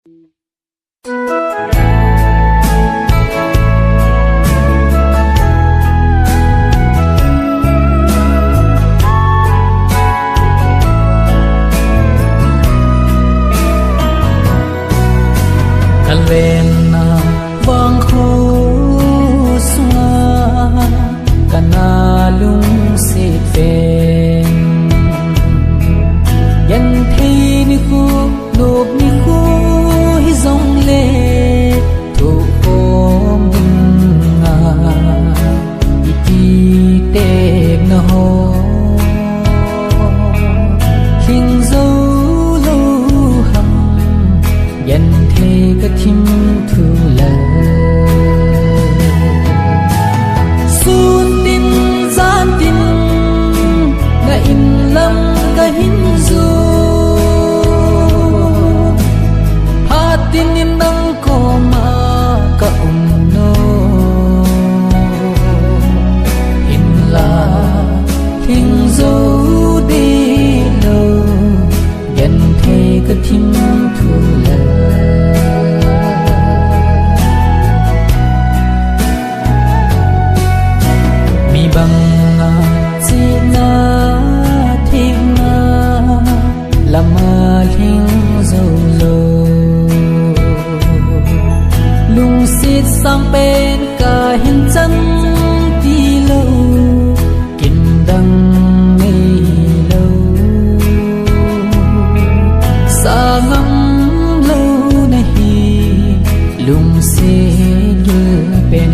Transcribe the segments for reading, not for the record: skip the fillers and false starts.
Kalena vang khu sunga kanalung sit ven yan thi ni khu nộp ni khu hi dòng lệ thu ôm nga iti teg na ho khinh dấu lâu hầm yan thế cái thim thu lờ sun tin gian tin nga in lam ka hin du ha tin in nang ko ma ka no in la thing zo đi lo yan thế cái thim thu lờ bằng chỉ na thiên na làm mà thiên dầu lô lung xịt sang bên cả hiên chân đi lâu kinh đăng ngây lâu xa ngắm lâu này lung xịt như bên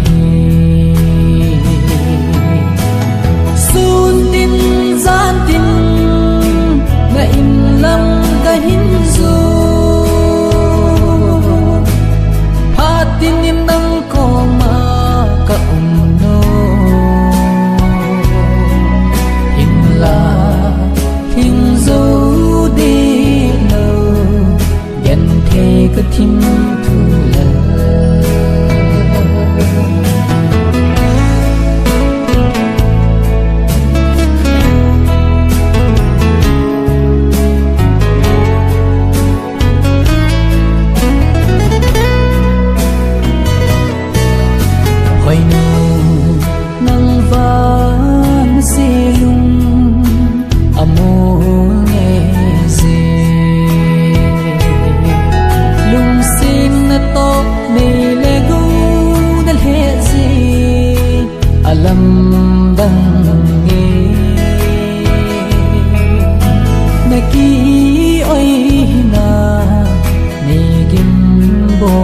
hin du hatin in nang ko ma ka no in la hin zo đi lo yan the ka thim thu la ki oi na ni gim bo